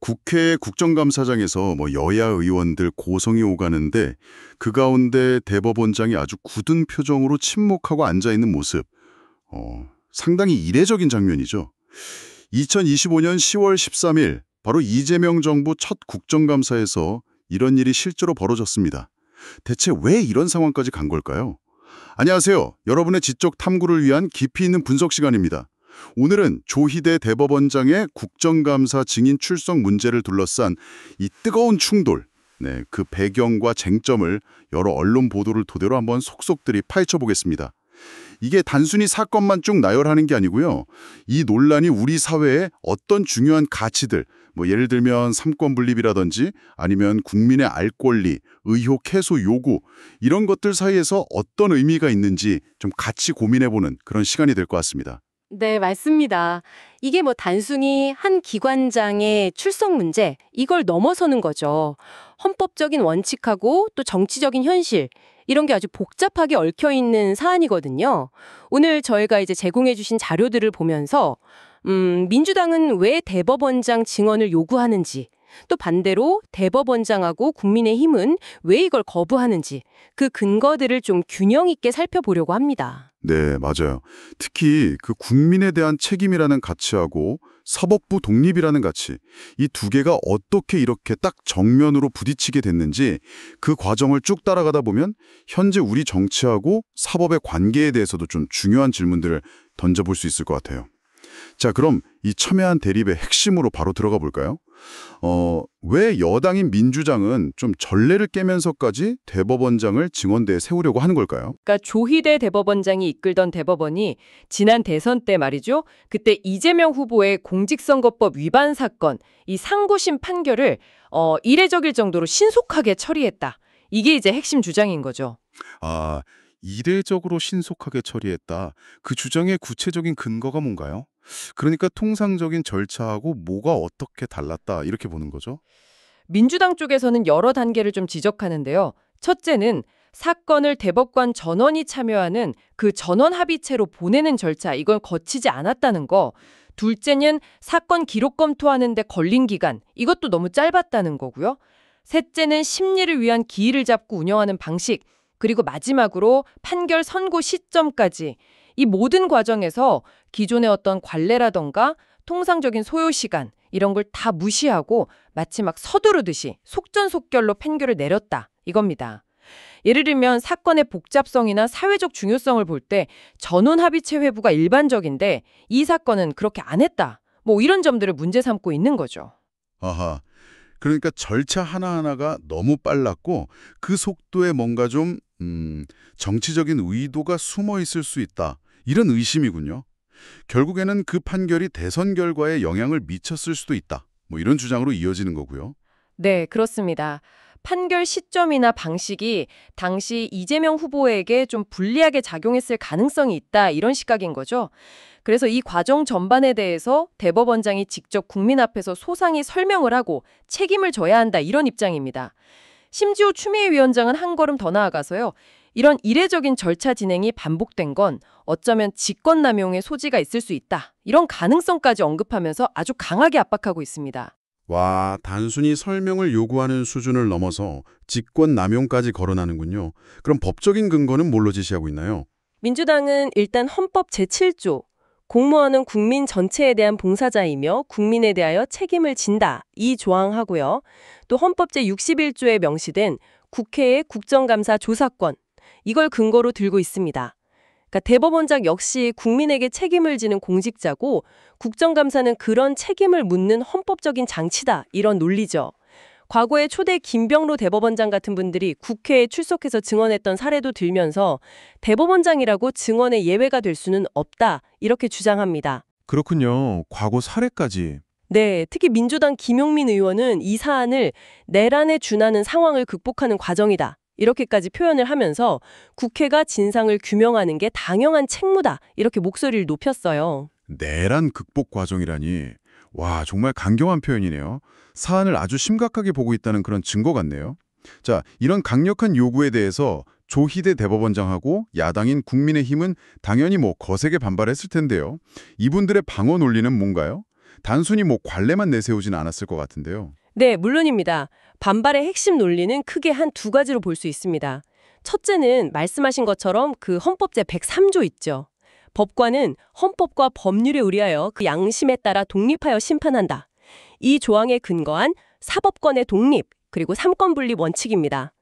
국회 국정감사장에서 여야 의원들 고성이 오가는데 그 가운데 대법원장이 아주 굳은 표정으로 침묵하고 앉아있는 모습. 상당히 이례적인 장면이죠. 2025년 10월 13일 바로 이재명 정부 첫 국정감사에서 이런 일이 실제로 벌어졌습니다. 대체 왜 이런 상황까지 간 걸까요? 안녕하세요. 여러분의 지적 탐구를 위한 깊이 있는 분석 시간입니다. 오늘은 조희대 대법원장의 국정감사 증인 출석 문제를 둘러싼 이 뜨거운 충돌, 그 배경과 쟁점을 여러 언론 보도를 토대로 한번 속속들이 파헤쳐 보겠습니다. 이게 단순히 사건만 쭉 나열하는 게 아니고요. 이 논란이 우리 사회에 어떤 중요한 가치들, 예를 들면 삼권 분립이라든지 아니면 국민의 알 권리, 의혹 해소 요구 이런 것들 사이에서 어떤 의미가 있는지 좀 같이 고민해보는 그런 시간이 될 것 같습니다. 네, 맞습니다. 이게 단순히 한 기관장의 출석 문제, 이걸 넘어서는 거죠. 헌법적인 원칙하고 또 정치적인 현실, 이런 게 아주 복잡하게 얽혀있는 사안이거든요. 오늘 저희가 이제 제공해주신 자료들을 보면서 민주당은 왜 대법원장 증언을 요구하는지, 또 반대로 대법원장하고 국민의힘은 왜 이걸 거부하는지 그 근거들을 좀 균형 있게 살펴보려고 합니다. 네, 맞아요. 특히 그 국민에 대한 책임이라는 가치하고 사법부 독립이라는 가치, 이 두 개가 어떻게 이렇게 딱 정면으로 부딪히게 됐는지 그 과정을 쭉 따라가다 보면 현재 우리 정치하고 사법의 관계에 대해서도 좀 중요한 질문들을 던져볼 수 있을 것 같아요. 자, 그럼 이 첨예한 대립의 핵심으로 바로 들어가 볼까요? 왜 여당인 민주당은 좀 전례를 깨면서까지 대법원장을 증언대에 세우려고 하는 걸까요? 그러니까 조희대 대법원장이 이끌던 대법원이 지난 대선 때 말이죠. 그때 이재명 후보의 공직선거법 위반 사건, 이 상고심 판결을 이례적일 정도로 신속하게 처리했다. 이게 이제 핵심 주장인 거죠. 아, 이례적으로 신속하게 처리했다. 그 주장의 구체적인 근거가 뭔가요? 그러니까 통상적인 절차하고 뭐가 어떻게 달랐다 이렇게 보는 거죠? 민주당 쪽에서는 여러 단계를 좀 지적하는데요. 첫째는 사건을 대법관 전원이 참여하는 그 전원 합의체로 보내는 절차, 이걸 거치지 않았다는 거. 둘째는 사건 기록 검토하는 데 걸린 기간, 이것도 너무 짧았다는 거고요. 셋째는 심리를 위한 기일을 잡고 운영하는 방식, 그리고 마지막으로 판결 선고 시점까지 이 모든 과정에서 기존의 어떤 관례라던가 통상적인 소요 시간 이런 걸 다 무시하고 마치 막 서두르듯이 속전속결로 판결을 내렸다 이겁니다. 예를 들면 사건의 복잡성이나 사회적 중요성을 볼 때 전원 합의체 회부가 일반적인데 이 사건은 그렇게 안 했다. 이런 점들을 문제 삼고 있는 거죠. 아하, 그러니까 절차 하나하나가 너무 빨랐고 그 속도에 뭔가 좀 정치적인 의도가 숨어 있을 수 있다. 이런 의심이군요. 결국에는 그 판결이 대선 결과에 영향을 미쳤을 수도 있다. 이런 주장으로 이어지는 거고요. 네, 그렇습니다. 판결 시점이나 방식이 당시 이재명 후보에게 좀 불리하게 작용했을 가능성이 있다. 이런 시각인 거죠. 그래서 이 과정 전반에 대해서 대법원장이 직접 국민 앞에서 소상히 설명을 하고 책임을 져야 한다. 이런 입장입니다. 심지어 추미애 위원장은 한 걸음 더 나아가서요. 이런 이례적인 절차 진행이 반복된 건 어쩌면 직권남용의 소지가 있을 수 있다. 이런 가능성까지 언급하면서 아주 강하게 압박하고 있습니다. 와, 단순히 설명을 요구하는 수준을 넘어서 직권 남용까지 거론하는군요. 그럼 법적인 근거는 뭘로 제시하고 있나요? 민주당은 일단 헌법 제7조 공무원은 국민 전체에 대한 봉사자이며 국민에 대하여 책임을 진다. 이 조항하고요. 또 헌법 제61조에 명시된 국회의 국정감사 조사권 이걸 근거로 들고 있습니다. 그러니까 대법원장 역시 국민에게 책임을 지는 공직자고 국정감사는 그런 책임을 묻는 헌법적인 장치다. 이런 논리죠. 과거에 초대 김병로 대법원장 같은 분들이 국회에 출석해서 증언했던 사례도 들면서 대법원장이라고 증언의 예외가 될 수는 없다. 이렇게 주장합니다. 그렇군요. 과거 사례까지. 네, 특히 민주당 김용민 의원은 이 사안을 내란에 준하는 상황을 극복하는 과정이다. 이렇게까지 표현을 하면서 국회가 진상을 규명하는 게 당연한 책무다. 이렇게 목소리를 높였어요. 내란 극복 과정이라니. 와, 정말 강경한 표현이네요. 사안을 아주 심각하게 보고 있다는 그런 증거 같네요. 자, 이런 강력한 요구에 대해서 조희대 대법원장하고 야당인 국민의힘은 당연히 거세게 반발했을 텐데요. 이분들의 방어 논리는 뭔가요? 단순히 뭐 관례만 내세우진 않았을 것 같은데요. 네, 물론입니다. 반발의 핵심 논리는 크게 한 두 가지로 볼 수 있습니다. 첫째는 말씀하신 것처럼 그 헌법제 103조 있죠. 법관은 헌법과 법률에 의뢰하여 그 양심에 따라 독립하여 심판한다. 이 조항에 근거한 사법권의 독립, 그리고 삼권 분립 원칙입니다.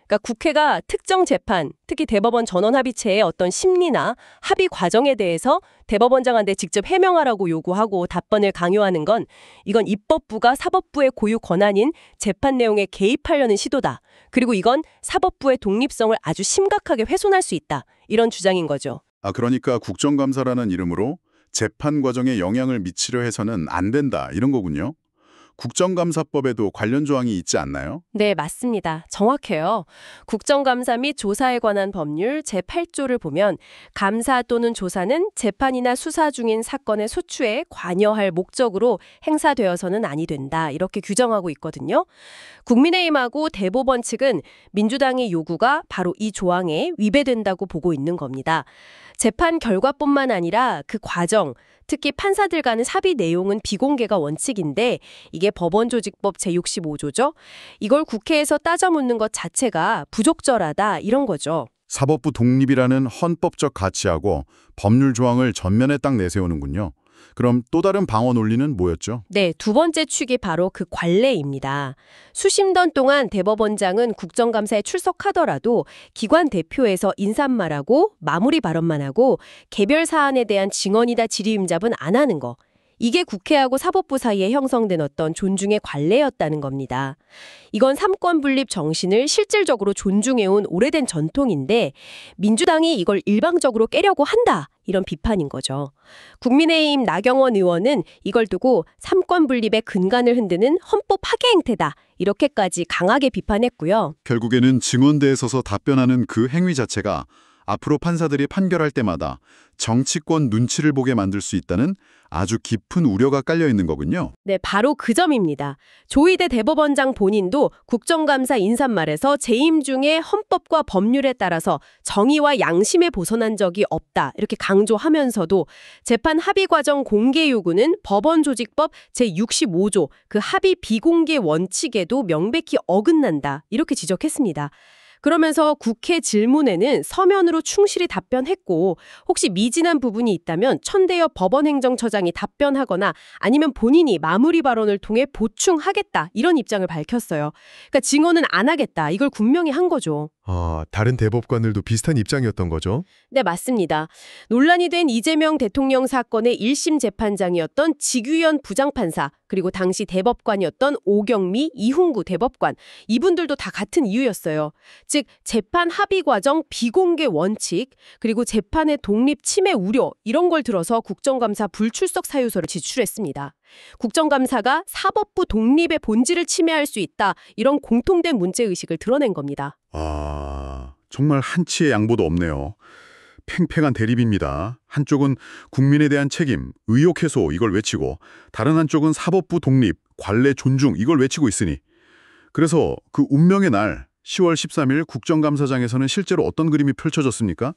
그러니까 국회가 특정 재판, 특히 대법원 전원합의체의 어떤 심리나 합의 과정에 대해서 대법원장한테 직접 해명하라고 요구하고 답변을 강요하는 건 이건 입법부가 사법부의 고유 권한인 재판 내용에 개입하려는 시도다. 그리고 이건 사법부의 독립성을 아주 심각하게 훼손할 수 있다. 이런 주장인 거죠. 그러니까 국정감사라는 이름으로 재판 과정에 영향을 미치려 해서는 안 된다 이런 거군요. 국정감사법에도 관련 조항이 있지 않나요? 네, 맞습니다. 정확해요. 국정감사 및 조사에 관한 법률 제8조를 보면 감사 또는 조사는 재판이나 수사 중인 사건의 소추에 관여할 목적으로 행사되어서는 아니 된다. 이렇게 규정하고 있거든요. 국민의힘하고 대법원 측은 민주당의 요구가 바로 이 조항에 위배된다고 보고 있는 겁니다. 재판 결과뿐만 아니라 그 과정, 특히 판사들 간의 합의 내용은 비공개가 원칙인데 이게 법원조직법 제65조죠. 이걸 국회에서 따져 묻는 것 자체가 부적절하다 이런 거죠. 사법부 독립이라는 헌법적 가치하고 법률 조항을 전면에 딱 내세우는군요. 그럼 또 다른 방어 논리는 뭐였죠? 네, 두 번째 축이 바로 그 관례입니다. 수십 년 동안 대법원장은 국정감사에 출석하더라도 기관 대표에서 인사말하고 마무리 발언만 하고 개별 사안에 대한 증언이다 질의응답은 안 하는 거. 이게 국회하고 사법부 사이에 형성된 어떤 존중의 관례였다는 겁니다. 이건 삼권 분립 정신을 실질적으로 존중해온 오래된 전통인데 민주당이 이걸 일방적으로 깨려고 한다. 이런 비판인 거죠. 국민의힘 나경원 의원은 이걸 두고 삼권 분립의 근간을 흔드는 헌법 파괴 행태다. 이렇게까지 강하게 비판했고요. 결국에는 증언대에 서서 답변하는 그 행위 자체가 앞으로 판사들이 판결할 때마다 정치권 눈치를 보게 만들 수 있다는 아주 깊은 우려가 깔려 있는 거군요. 네, 바로 그 점입니다. 조희대 대법원장 본인도 국정감사 인사말에서 재임 중에 헌법과 법률에 따라서 정의와 양심에 벗어난 적이 없다. 이렇게 강조하면서도 재판 합의 과정 공개 요구는 법원조직법 제65조 그 합의 비공개 원칙에도 명백히 어긋난다. 이렇게 지적했습니다. 그러면서 국회 질문에는 서면으로 충실히 답변했고 혹시 미진한 부분이 있다면 천대엽 법원행정처장이 답변하거나 아니면 본인이 마무리 발언을 통해 보충하겠다 이런 입장을 밝혔어요. 그러니까 증언은 안 하겠다 이걸 분명히 한 거죠. 다른 대법관들도 비슷한 입장이었던 거죠? 네, 맞습니다. 논란이 된 이재명 대통령 사건의 1심 재판장이었던 지규현 부장판사 그리고 당시 대법관이었던 오경미, 이훈구 대법관 이분들도 다 같은 이유였어요. 즉 재판 합의 과정 비공개 원칙 그리고 재판의 독립 침해 우려 이런 걸 들어서 국정감사 불출석 사유서를 제출했습니다. 국정감사가 사법부 독립의 본질을 침해할 수 있다 이런 공통된 문제의식을 드러낸 겁니다. 정말 한치의 양보도 없네요. 팽팽한 대립입니다. 한쪽은 국민에 대한 책임, 의혹 해소 이걸 외치고 다른 한쪽은 사법부 독립, 관례 존중 이걸 외치고 있으니 그래서 그 운명의 날 10월 13일 국정감사장에서는 실제로 어떤 그림이 펼쳐졌습니까?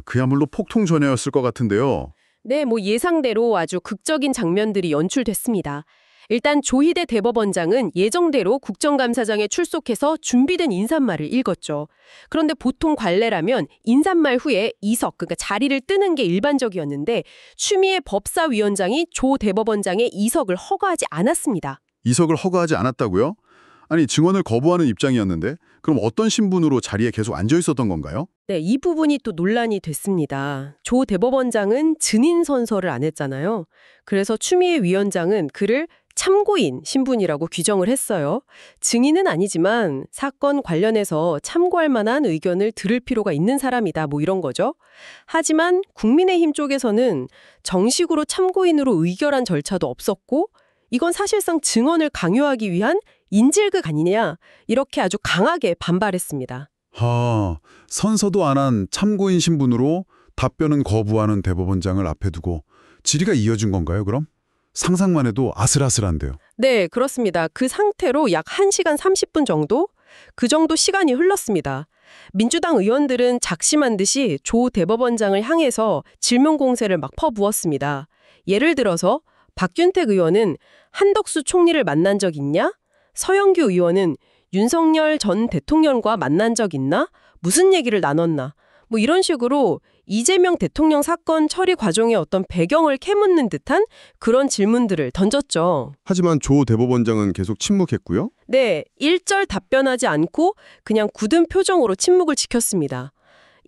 그야말로 폭통전야였을 것 같은데요. 네, 예상대로 아주 극적인 장면들이 연출됐습니다. 일단 조희대 대법원장은 예정대로 국정감사장에 출석해서 준비된 인사말을 읽었죠. 그런데 보통 관례라면 인사말 후에 이석, 그러니까 자리를 뜨는 게 일반적이었는데 추미애 법사위원장이 조 대법원장의 이석을 허가하지 않았습니다. 이석을 허가하지 않았다고요? 아니 증언을 거부하는 입장이었는데 그럼 어떤 신분으로 자리에 계속 앉아 있었던 건가요? 네, 이 부분이 또 논란이 됐습니다. 조 대법원장은 증인 선서를 안 했잖아요. 그래서 추미애 위원장은 그를 참고인 신분이라고 규정을 했어요. 증인은 아니지만 사건 관련해서 참고할 만한 의견을 들을 필요가 있는 사람이다 이런 거죠. 하지만 국민의힘 쪽에서는 정식으로 참고인으로 의결한 절차도 없었고 이건 사실상 증언을 강요하기 위한 인질극 아니냐 이렇게 아주 강하게 반발했습니다. 선서도 안 한 참고인 신분으로 답변은 거부하는 대법원장을 앞에 두고 질의가 이어진 건가요, 그럼? 상상만 해도 아슬아슬한데요. 네, 그렇습니다. 그 상태로 약 1시간 30분 정도? 그 정도 시간이 흘렀습니다. 민주당 의원들은 작심한 듯이 조 대법원장을 향해서 질문 공세를 막 퍼부었습니다. 예를 들어서 박균택 의원은 한덕수 총리를 만난 적 있냐? 서영교 의원은 윤석열 전 대통령과 만난 적 있나? 무슨 얘기를 나눴나? 뭐 이런 식으로 이재명 대통령 사건 처리 과정의 어떤 배경을 캐묻는 듯한 그런 질문들을 던졌죠. 하지만 조 대법원장은 계속 침묵했고요. 네, 일절 답변하지 않고 그냥 굳은 표정으로 침묵을 지켰습니다.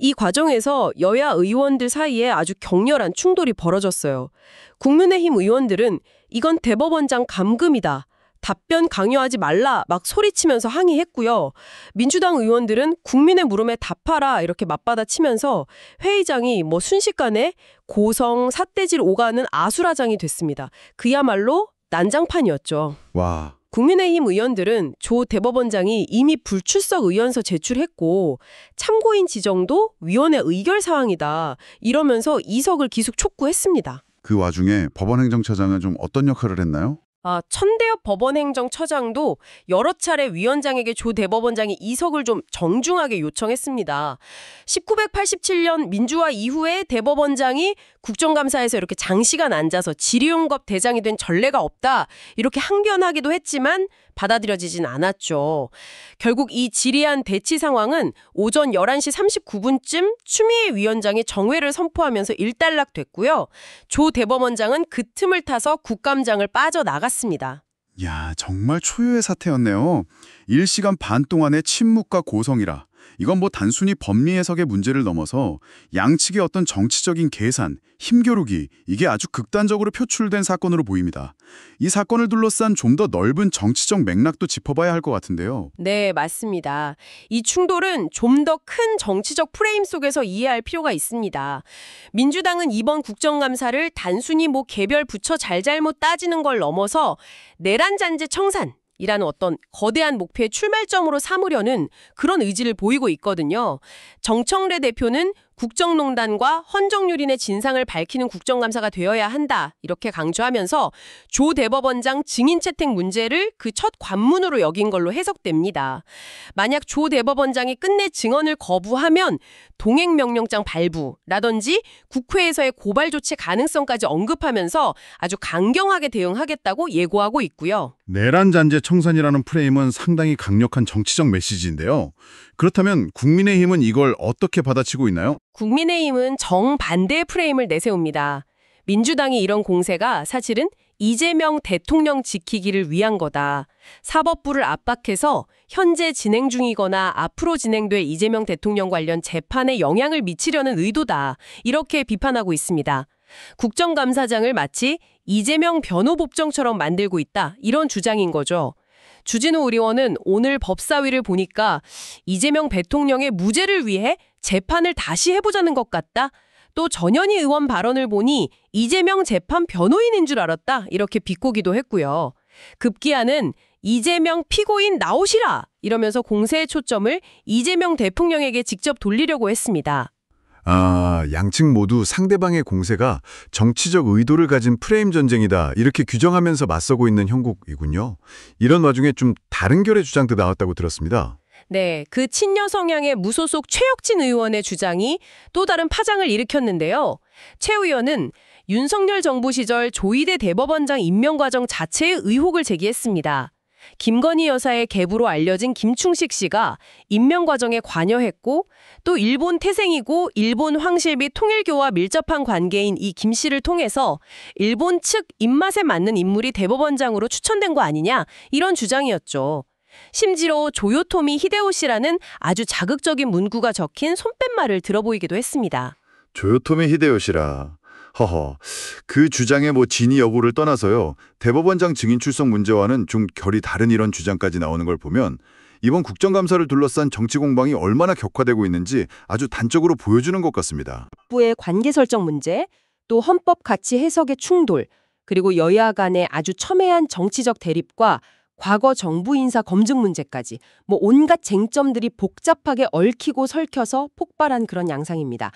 이 과정에서 여야 의원들 사이에 아주 격렬한 충돌이 벌어졌어요. 국민의힘 의원들은 이건 대법원장 감금이다. 답변 강요하지 말라 막 소리치면서 항의했고요. 민주당 의원들은 국민의 물음에 답하라 이렇게 맞받아치면서 회의장이 뭐 순식간에 고성, 삿대질 오가는 아수라장이 됐습니다. 그야말로 난장판이었죠. 와, 국민의힘 의원들은 조 대법원장이 이미 불출석 의원서 제출했고 참고인 지정도 위원회 의결 사항이다. 이러면서 이석을 기속 촉구했습니다. 그 와중에 법원행정처장은 좀 어떤 역할을 했나요? 천대엽 법원행정처장도 여러 차례 위원장에게 조 대법원장이 이석을 좀 정중하게 요청했습니다. 1987년 민주화 이후에 대법원장이 국정감사에서 이렇게 장시간 앉아서 질의응답 대장이 된 전례가 없다. 이렇게 항변하기도 했지만 받아들여지진 않았죠. 결국 이 지리한 대치 상황은 오전 11시 39분쯤 추미애 위원장이 정회를 선포하면서 일단락됐고요. 조 대법원장은 그 틈을 타서 국감장을 빠져나갔습니다. 야, 정말 초유의 사태였네요. 1시간 반 동안의 침묵과 고성이라. 이건 뭐 단순히 법리 해석의 문제를 넘어서 양측의 어떤 정치적인 계산, 힘겨루기, 이게 아주 극단적으로 표출된 사건으로 보입니다. 이 사건을 둘러싼 좀 더 넓은 정치적 맥락도 짚어봐야 할 것 같은데요. 네, 맞습니다. 이 충돌은 좀 더 큰 정치적 프레임 속에서 이해할 필요가 있습니다. 민주당은 이번 국정감사를 단순히 뭐 개별 부처 잘잘못 따지는 걸 넘어서 내란잔재 청산, 이라는 어떤 거대한 목표의 출발점으로 삼으려는 그런 의지를 보이고 있거든요. 정청래 대표는 국정농단과 헌정유린의 진상을 밝히는 국정감사가 되어야 한다. 이렇게 강조하면서 조 대법원장 증인 채택 문제를 그 첫 관문으로 여긴 걸로 해석됩니다. 만약 조 대법원장이 끝내 증언을 거부하면 동행명령장 발부라든지 국회에서의 고발 조치 가능성까지 언급하면서 아주 강경하게 대응하겠다고 예고하고 있고요. 내란잔재 청산이라는 프레임은 상당히 강력한 정치적 메시지인데요. 그렇다면 국민의힘은 이걸 어떻게 받아치고 있나요? 국민의힘은 정반대의 프레임을 내세웁니다. 민주당이 이런 공세가 사실은 이재명 대통령 지키기를 위한 거다. 사법부를 압박해서 현재 진행 중이거나 앞으로 진행될 이재명 대통령 관련 재판에 영향을 미치려는 의도다. 이렇게 비판하고 있습니다. 국정감사장을 마치 이재명 변호법정처럼 만들고 있다. 이런 주장인 거죠. 주진우 의원은 오늘 법사위를 보니까 이재명 대통령의 무죄를 위해 재판을 다시 해보자는 것 같다. 또 전현희 의원 발언을 보니 이재명 재판 변호인인 줄 알았다. 이렇게 비꼬기도 했고요. 급기야는 이재명 피고인 나오시라! 이러면서 공세의 초점을 이재명 대통령에게 직접 돌리려고 했습니다. 양측 모두 상대방의 공세가 정치적 의도를 가진 프레임 전쟁이다 이렇게 규정하면서 맞서고 있는 형국이군요. 이런 와중에 좀 다른 결의 주장도 나왔다고 들었습니다. 네, 그 친여 성향의 무소속 최혁진 의원의 주장이 또 다른 파장을 일으켰는데요. 최 의원은 윤석열 정부 시절 조희대 대법원장 임명 과정 자체에 의혹을 제기했습니다. 김건희 여사의 계부로 알려진 김충식 씨가 임명 과정에 관여했고 또 일본 태생이고 일본 황실비 통일교와 밀접한 관계인 이 김 씨를 통해서 일본 측 입맛에 맞는 인물이 대법원장으로 추천된 거 아니냐 이런 주장이었죠. 심지어 조요토미 히데요시라는 아주 자극적인 문구가 적힌 손팻말을 들어보이기도 했습니다. 조요토미 히데요시라. 허허, 그 주장의 진위 여부를 떠나서요. 대법원장 증인 출석 문제와는 좀 결이 다른 이런 주장까지 나오는 걸 보면 이번 국정감사를 둘러싼 정치 공방이 얼마나 격화되고 있는지 아주 단적으로 보여주는 것 같습니다. 부의 관계 설정 문제, 또 헌법 가치 해석의 충돌, 그리고 여야 간의 아주 첨예한 정치적 대립과 과거 정부 인사 검증 문제까지 온갖 쟁점들이 복잡하게 얽히고 설켜서 폭발한 그런 양상입니다.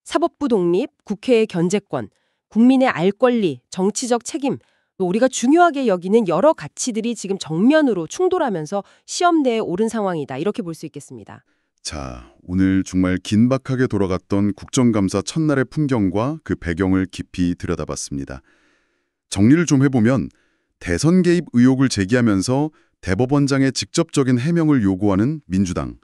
사법부 독립, 국회의 견제권, 국민의 알 권리, 정치적 책임, 또 우리가 중요하게 여기는 여러 가치들이 지금 정면으로 충돌하면서 시험대에 오른 상황이다. 이렇게 볼 수 있겠습니다. 자, 오늘 정말 긴박하게 돌아갔던 국정감사 첫날의 풍경과 그 배경을 깊이 들여다봤습니다. 정리를 좀 해보면 대선 개입 의혹을 제기하면서 대법원장의 직접적인 해명을 요구하는 민주당,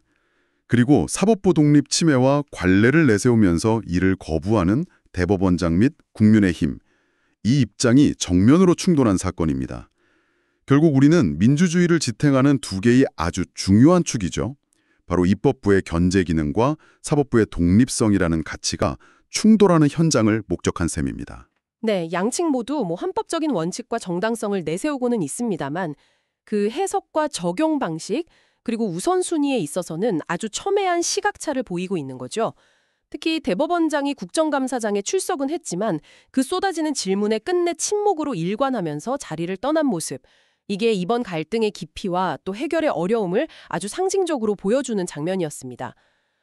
그리고 사법부 독립 침해와 관례를 내세우면서 이를 거부하는 대법원장 및 국민의힘, 이 입장이 정면으로 충돌한 사건입니다. 결국 우리는 민주주의를 지탱하는 두 개의 아주 중요한 축이죠. 바로 입법부의 견제 기능과 사법부의 독립성이라는 가치가 충돌하는 현장을 목격한 셈입니다. 네, 양측 모두 헌법적인 원칙과 정당성을 내세우고는 있습니다만 그 해석과 적용 방식 그리고 우선순위에 있어서는 아주 첨예한 시각차를 보이고 있는 거죠. 특히 대법원장이 국정감사장에 출석은 했지만 그 쏟아지는 질문에 끝내 침묵으로 일관하면서 자리를 떠난 모습. 이게 이번 갈등의 깊이와 또 해결의 어려움을 아주 상징적으로 보여주는 장면이었습니다.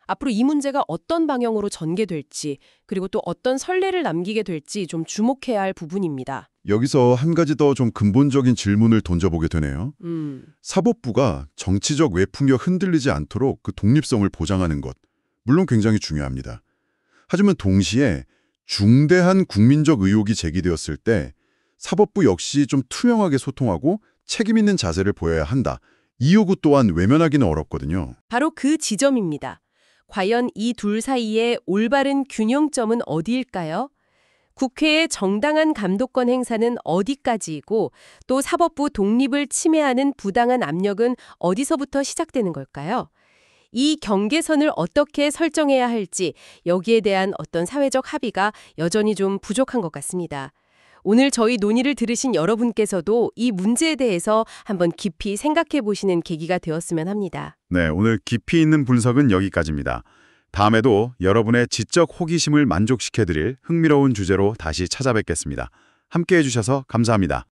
앞으로 이 문제가 어떤 방향으로 전개될지 그리고 또 어떤 선례를 남기게 될지 좀 주목해야 할 부분입니다. 여기서 한 가지 더 좀 근본적인 질문을 던져보게 되네요. 사법부가 정치적 외풍에 흔들리지 않도록 그 독립성을 보장하는 것, 물론 굉장히 중요합니다. 하지만 동시에 중대한 국민적 의혹이 제기되었을 때 사법부 역시 좀 투명하게 소통하고 책임 있는 자세를 보여야 한다. 이 요구 또한 외면하기는 어렵거든요. 바로 그 지점입니다. 과연 이 둘 사이의 올바른 균형점은 어디일까요? 국회의 정당한 감독권 행사는 어디까지이고 또 사법부 독립을 침해하는 부당한 압력은 어디서부터 시작되는 걸까요? 이 경계선을 어떻게 설정해야 할지 여기에 대한 어떤 사회적 합의가 여전히 좀 부족한 것 같습니다. 오늘 저희 논의를 들으신 여러분께서도 이 문제에 대해서 한번 깊이 생각해 보시는 계기가 되었으면 합니다. 네, 오늘 깊이 있는 분석은 여기까지입니다. 다음에도 여러분의 지적 호기심을 만족시켜드릴 흥미로운 주제로 다시 찾아뵙겠습니다. 함께해 주셔서 감사합니다.